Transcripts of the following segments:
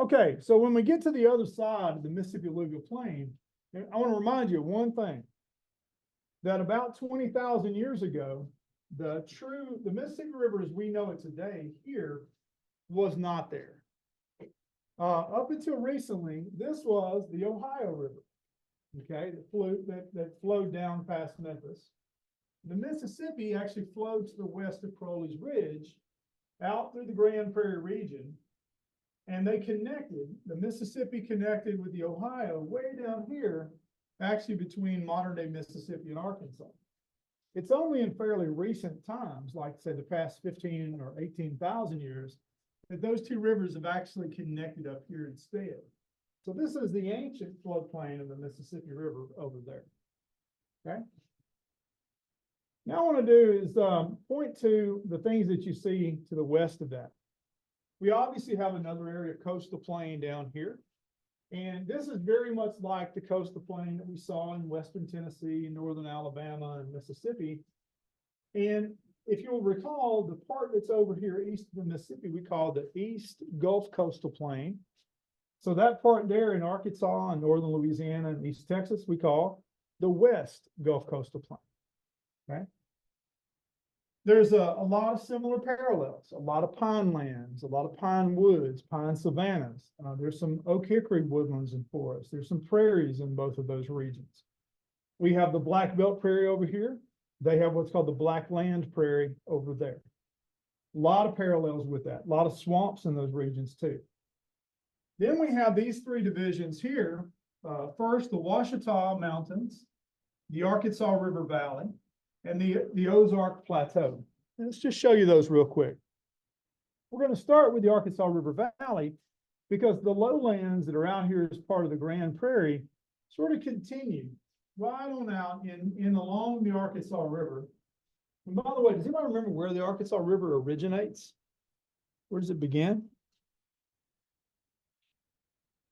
Okay, so when we get to the other side of the Mississippi alluvial plain, I want to remind you of one thing, that about 20,000 years ago, the Mississippi River as we know it today here was not there. Up until recently, this was the Ohio River, okay, that flowed down past Memphis. The Mississippi actually flowed to the west of Crowley's Ridge, out through the Grand Prairie region, and they connected. The Mississippi connected with the Ohio way down here, actually between modern day Mississippi and Arkansas. It's only in fairly recent times, like say the past 15 or 18,000 years, that those two rivers have actually connected up here instead. So this is the ancient floodplain of the Mississippi River over there. Okay. Now, what I want to do is point to the things that you see to the west of that. We obviously have another area of coastal plain down here. And this is very much like the coastal plain that we saw in western Tennessee, northern Alabama, and Mississippi. And if you'll recall, the part that's over here east of the Mississippi, we call the East Gulf Coastal Plain. So that part there in Arkansas and northern Louisiana and East Texas, we call the West Gulf Coastal Plain. Okay. There's a lot of similar parallels, a lot of pine lands, a lot of pine woods, pine savannas. There's some oak hickory woodlands and forests. There's some prairies in both of those regions. We have the Black Belt Prairie over here. They have what's called the Black Land Prairie over there. A lot of parallels with that, a lot of swamps in those regions too. Then we have these three divisions here. First, the Ouachita Mountains, the Arkansas River Valley, and the Ozark Plateau. And let's just show you those real quick. We're going to start with the Arkansas River Valley because the lowlands that are out here as part of the Grand Prairie sort of continue right on out in along the Arkansas River. And by the way, does anybody remember where the Arkansas River originates? Where does it begin?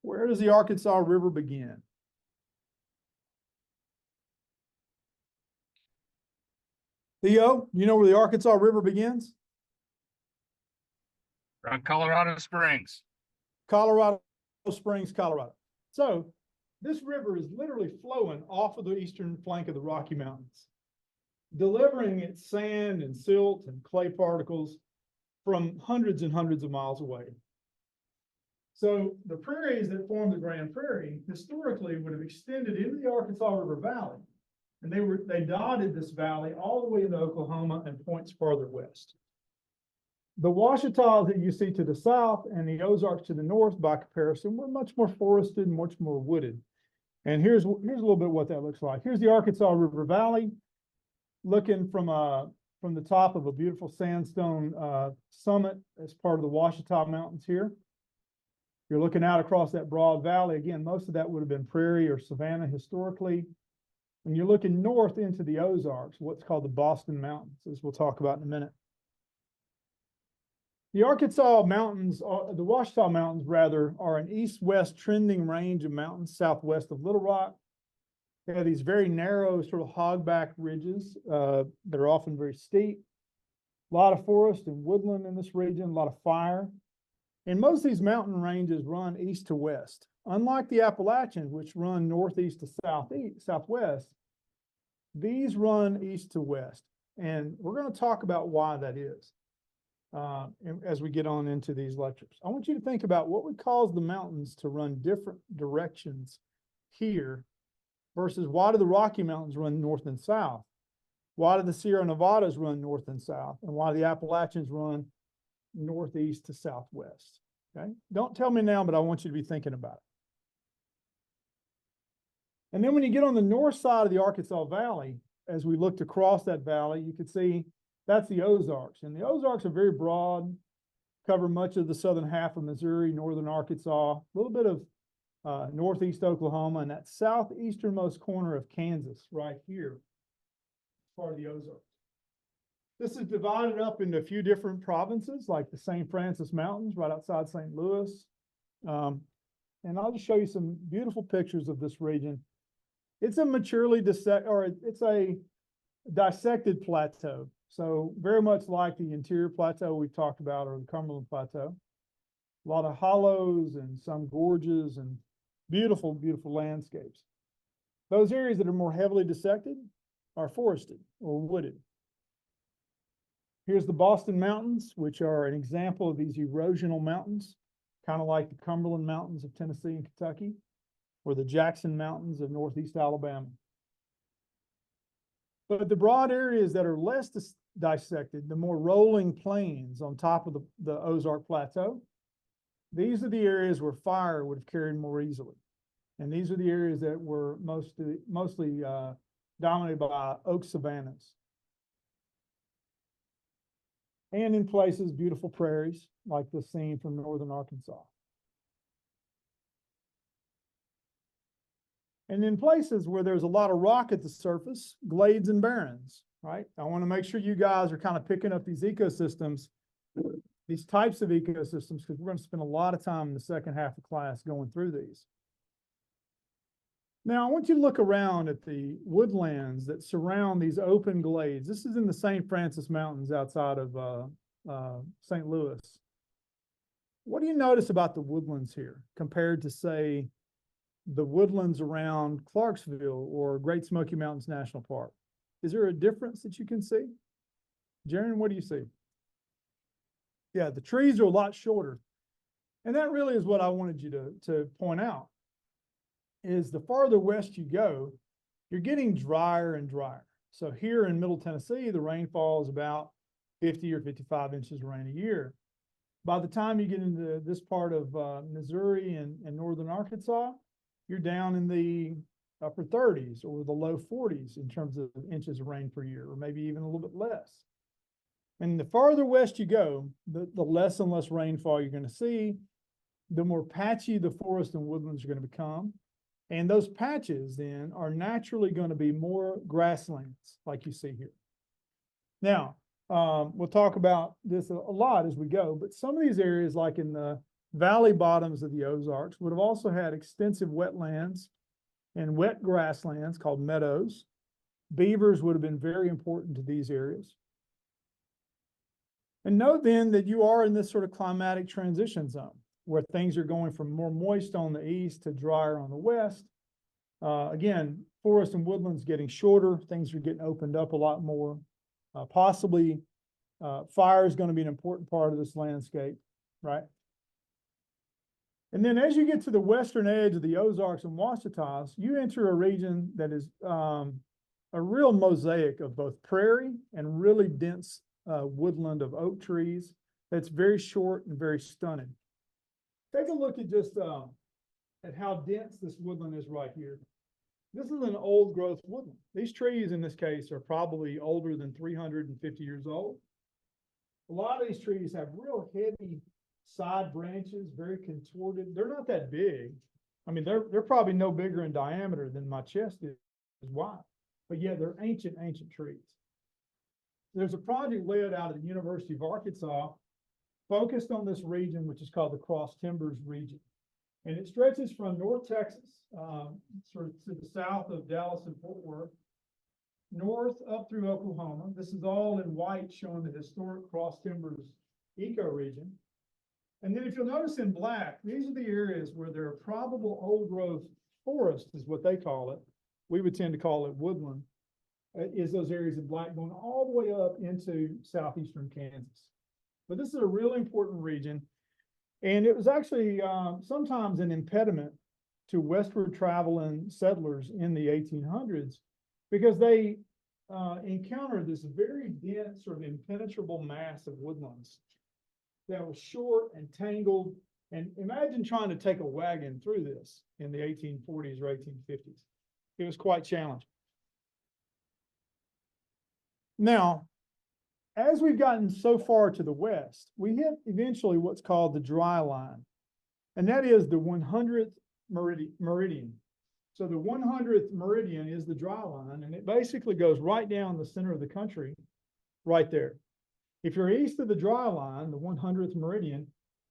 Where does the Arkansas River begin? Theo, you know where the Arkansas River begins? Around Colorado Springs. Colorado Springs, Colorado. So this river is literally flowing off of the eastern flank of the Rocky Mountains, delivering its sand and silt and clay particles from hundreds and hundreds of miles away. So the prairies that form the Grand Prairie historically would have extended into the Arkansas River Valley. And they dotted this valley all the way into Oklahoma and points farther west. The Ouachitas that you see to the south and the Ozarks to the north, by comparison, were much more forested and much more wooded. And here's a little bit what that looks like. Here's the Arkansas River Valley, looking from the top of a beautiful sandstone summit as part of the Ouachita Mountains here. You're looking out across that broad valley. Again, most of that would have been prairie or savanna historically. And you're looking north into the Ozarks, what's called the Boston Mountains, as we'll talk about in a minute. The Arkansas Mountains, the Ouachita Mountains rather, are an east-west trending range of mountains southwest of Little Rock. They have these very narrow sort of hogback ridges that are often very steep. A lot of forest and woodland in this region, a lot of fire. And most of these mountain ranges run east to west. Unlike the Appalachians, which run northeast to southwest, these run east to west. And we're going to talk about why that is as we get on into these lectures. I want you to think about what would cause the mountains to run different directions here versus why do the Rocky Mountains run north and south? Why do the Sierra Nevadas run north and south? And why do the Appalachians run northeast to southwest? Okay, don't tell me now, but I want you to be thinking about it. And then when you get on the north side of the Arkansas Valley, as we looked across that valley, you could see that's the Ozarks. And the Ozarks are very broad, cover much of the southern half of Missouri, northern Arkansas, a little bit of northeast Oklahoma, and that southeasternmost corner of Kansas right here, part of the Ozarks. This is divided up into a few different provinces, like the St. Francis Mountains right outside St. Louis. And I'll just show you some beautiful pictures of this region. It's a maturely it's a dissected plateau. So very much like the Interior Plateau we've talked about, or the Cumberland Plateau. A lot of hollows and some gorges and beautiful, beautiful landscapes. Those areas that are more heavily dissected are forested or wooded. Here's the Boston Mountains, which are an example of these erosional mountains, kind of like the Cumberland Mountains of Tennessee and Kentucky, or the Jackson Mountains of Northeast Alabama. But the broad areas that are less dissected, the more rolling plains on top of the Ozark Plateau, these are the areas where fire would have carried more easily. And these are the areas that were mostly dominated by oak savannas. And in places, beautiful prairies, like the scene from northern Arkansas. And in places where there's a lot of rock at the surface, glades and barrens, right? I want to make sure you guys are kind of picking up these ecosystems, these types of ecosystems, because we're going to spend a lot of time in the second half of class going through these. Now, I want you to look around at the woodlands that surround these open glades. This is in the St. Francis Mountains outside of St. Louis. What do you notice about the woodlands here compared to, say, the woodlands around Clarksville or Great Smoky Mountains National Park? Is there a difference that you can see? Jaron, what do you see? Yeah, the trees are a lot shorter. And that really is what I wanted you to point out, is the farther west you go, you're getting drier and drier. So here in Middle Tennessee, the rainfall is about 50 or 55 inches of rain a year. By the time you get into this part of Missouri and northern Arkansas, you're down in the upper 30s or the low 40s in terms of inches of rain per year, or maybe even a little bit less. And the farther west you go, the less and less rainfall you're going to see, the more patchy the forest and woodlands are going to become. And those patches then are naturally going to be more grasslands like you see here. Now, we'll talk about this a lot as we go, but some of these areas, like in the valley bottoms of the Ozarks, would have also had extensive wetlands and wet grasslands called meadows. Beavers would have been very important to these areas. And note then that you are in this sort of climatic transition zone where things are going from more moist on the east to drier on the west. Again, forest and woodlands getting shorter, things are getting opened up a lot more. Possibly fire is going to be an important part of this landscape, right? And then as you get to the western edge of the Ozarks and Ouachitas, you enter a region that is a real mosaic of both prairie and really dense woodland of oak trees that's very short and very stunning. Take a look at just at how dense this woodland is right here. This is an old growth woodland. These trees in this case are probably older than 350 years old. A lot of these trees have real heavy side branches, very contorted. They're not that big. I mean, they're probably no bigger in diameter than my chest is wide, but yeah, they're ancient trees. There's a project led out of the University of Arkansas focused on this region, which is called the Cross Timbers region. And it stretches from North Texas, sort of to the south of Dallas and Fort Worth, north up through Oklahoma. This is all in white, showing the historic Cross Timbers ecoregion. And then if you'll notice in black, these are the areas where there are probable old growth forest, is what they call it. We would tend to call it woodland, is those areas in black going all the way up into southeastern Kansas. But this is a really important region. And it was actually sometimes an impediment to westward traveling settlers in the 1800s because they encountered this very dense, sort of impenetrable mass of woodlands that was short and tangled. And imagine trying to take a wagon through this in the 1840s or 1850s. It was quite challenging. Now, as we've gotten so far to the west, we hit eventually what's called the dry line, and that is the 100th meridian. So the 100th meridian is the dry line, and it basically goes right down the center of the country, right there. If you're east of the dry line, the 100th meridian,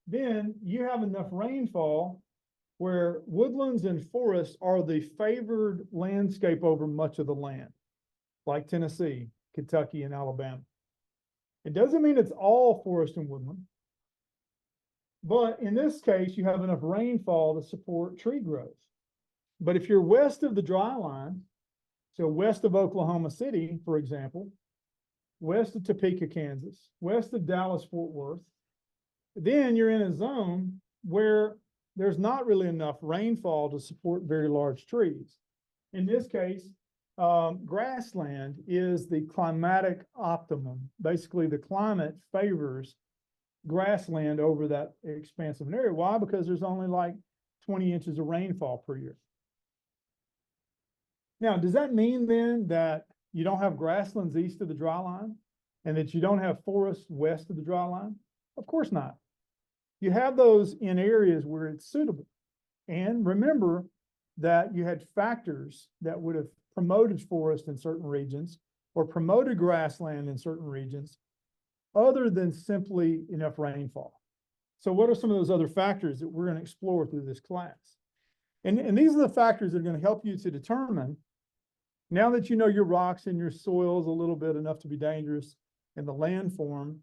then you have enough rainfall where woodlands and forests are the favored landscape over much of the land, like Tennessee, Kentucky, and Alabama. It doesn't mean it's all forest and woodland, But in this case, you have enough rainfall to support tree growth. But if you're west of the dry line, so west of Oklahoma City, for example, west of Topeka, Kansas, west of Dallas, Fort Worth, then you're in a zone where there's not really enough rainfall to support very large trees. In this case, grassland is the climatic optimum. Basically, the climate favors grassland over that expansive area. Why? Because there's only like 20 inches of rainfall per year. Now, does that mean then that you don't have grasslands east of the dry line and that you don't have forests west of the dry line? Of course not. You have those in areas where it's suitable. And remember that you had factors that would have promoted forest in certain regions or promoted grassland in certain regions other than simply enough rainfall. So what are some of those other factors that we're going to explore through this class? And these are the factors that are going to help you to determine, now that you know your rocks and your soils a little bit enough to be dangerous and the landform,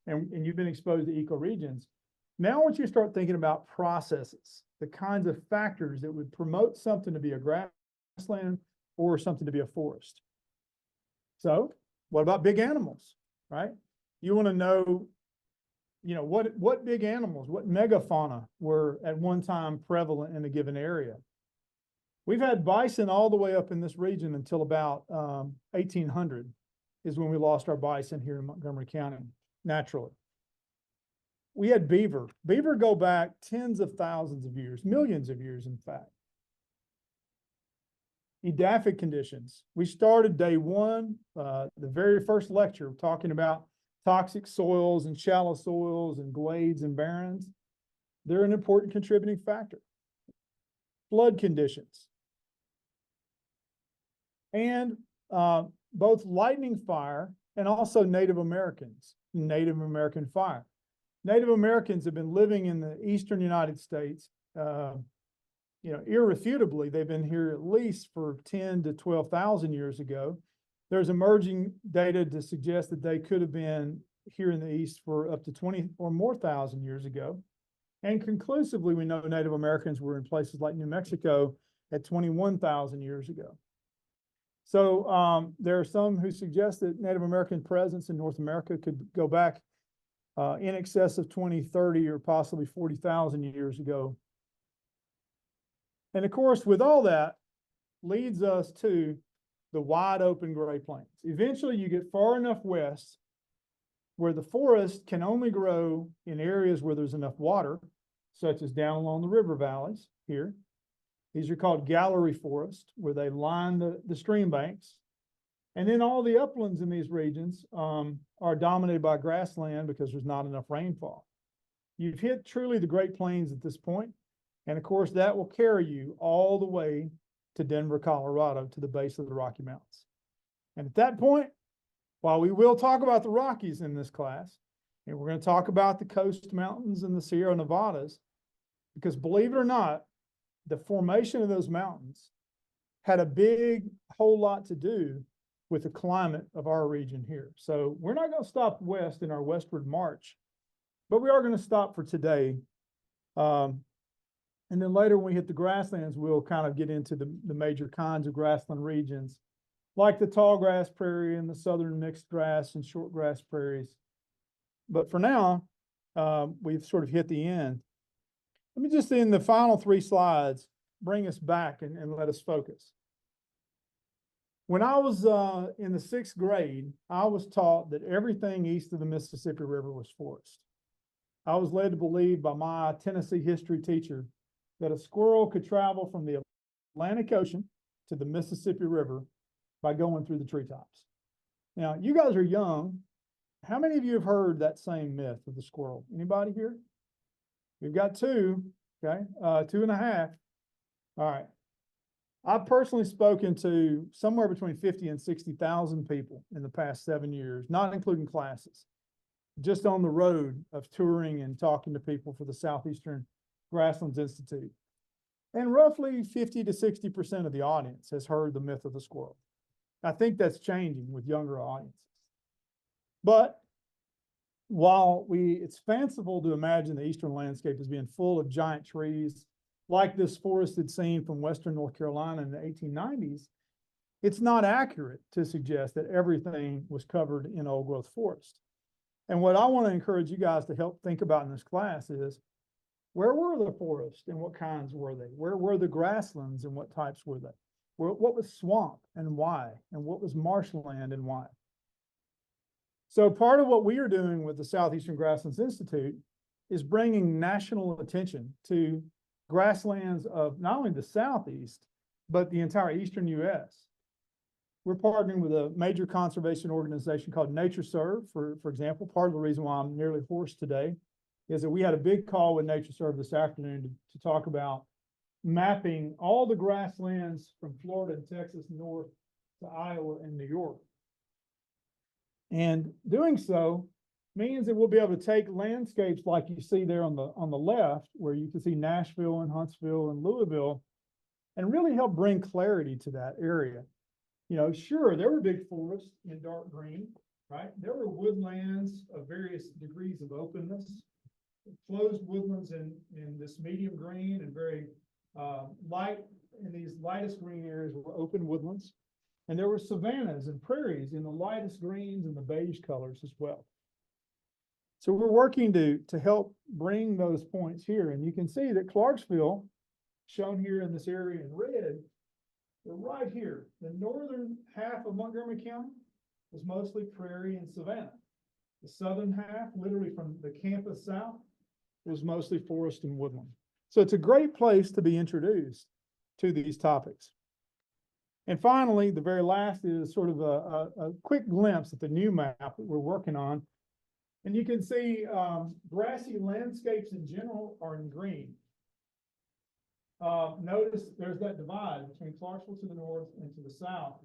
and you've been exposed to ecoregions, now I want you to start thinking about processes, the kinds of factors that would promote something to be a grassland or something to be a forest. So what about big animals, right? You want to know, what big animals, what megafauna were at one time prevalent in a given area. We've had bison all the way up in this region until about 1800 is when we lost our bison here in Montgomery County, naturally. We had beaver. Beaver go back tens of thousands of years, millions of years, in fact. Edaphic conditions. We started day one, the very first lecture, talking about toxic soils and shallow soils and glades and barrens. They're an important contributing factor. Flood conditions. And both lightning fire and also Native American fire. Native Americans have been living in the eastern United States, irrefutably. They've been here at least for 10 to 12,000 years ago. There's emerging data to suggest that they could have been here in the East for up to 20 or more thousand years ago. And conclusively, we know Native Americans were in places like New Mexico at 21,000 years ago. So there are some who suggest that Native American presence in North America could go back in excess of 20, 30, or possibly 40,000 years ago. And of course, with all that, leads us to the wide open Great Plains. Eventually, you get far enough west where the forest can only grow in areas where there's enough water, such as down along the river valleys here. These are called gallery forests, where they line the stream banks. And then all the uplands in these regions are dominated by grassland because there's not enough rainfall. You've hit truly the Great Plains at this point. And of course, that will carry you all the way to Denver, Colorado, to the base of the Rocky Mountains. And at that point, while we will talk about the Rockies in this class, and we're going to talk about the Coast Mountains and the Sierra Nevadas, because believe it or not, the formation of those mountains had a whole lot to do with the climate of our region here. So we're not going to stop west in our westward march, but we are going to stop for today. And then later when we hit the grasslands, we'll kind of get into the major kinds of grassland regions, like the tall grass prairie and the southern mixed grass and short grass prairies. But for now, we've sort of hit the end. Let me just, in the final 3 slides, bring us back and let us focus. When I was in the 6th grade, I was taught that everything east of the Mississippi River was forest. I was led to believe by my Tennessee history teacher that a squirrel could travel from the Atlantic Ocean to the Mississippi River by going through the treetops. Now, you guys are young. How many of you have heard that same myth of the squirrel? Anybody here? We've got 2, okay, 2.5. All right. I've personally spoken to somewhere between 50 and 60,000 people in the past 7 years, not including classes, just on the road of touring and talking to people for the Southeastern Grasslands Institute. And roughly 50 to 60% of the audience has heard the myth of the squirrel. I think that's changing with younger audiences. But while it's fanciful to imagine the eastern landscape as being full of giant trees, like this forested scene from western North Carolina in the 1890s, it's not accurate to suggest that everything was covered in old growth forest. And what I want to encourage you guys to help think about in this class is, where were the forests and what kinds were they? Where were the grasslands and what types were they? What was swamp and why? And what was marshland and why? So part of what we are doing with the Southeastern Grasslands Institute is bringing national attention to grasslands of not only the Southeast, but the entire Eastern US. We're partnering with a major conservation organization called NatureServe, for example. Part of the reason why I'm nearly hoarse today is that we had a big call with NatureServe this afternoon to talk about mapping all the grasslands from Florida and Texas north to Iowa and New York. And doing so means that we'll be able to take landscapes like you see there on the left, where you can see Nashville and Huntsville and Louisville, and really help bring clarity to that area. You know, sure, there were big forests in dark green, right? There were woodlands of various degrees of openness, closed woodlands in this medium green, and very light, in these lightest green areas were open woodlands. And there were savannas and prairies in the lightest greens and the beige colors as well. So we're working to help bring those points here. And you can see that Clarksville, shown here in this area in red, we're right here. The northern half of Montgomery County was mostly prairie and savanna. The southern half, literally from the campus south, was mostly forest and woodland. So it's a great place to be introduced to these topics. And finally, the very last is sort of a quick glimpse at the new map that we're working on. And you can see grassy landscapes in general are in green. Notice there's that divide between Clarksville to the north and to the south.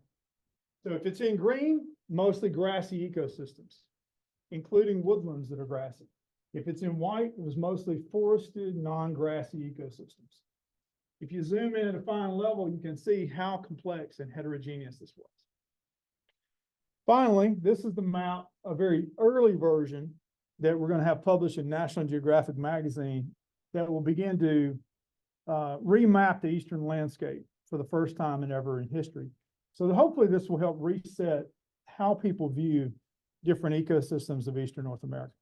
So if it's in green, mostly grassy ecosystems, including woodlands that are grassy. If it's in white, it was mostly forested, non-grassy ecosystems. If you zoom in at a fine level, you can see how complex and heterogeneous this was. Finally, this is the map, a very early version that we're going to have published in National Geographic magazine that will begin to remap the eastern landscape for the first time ever in history. So hopefully this will help reset how people view different ecosystems of eastern North America.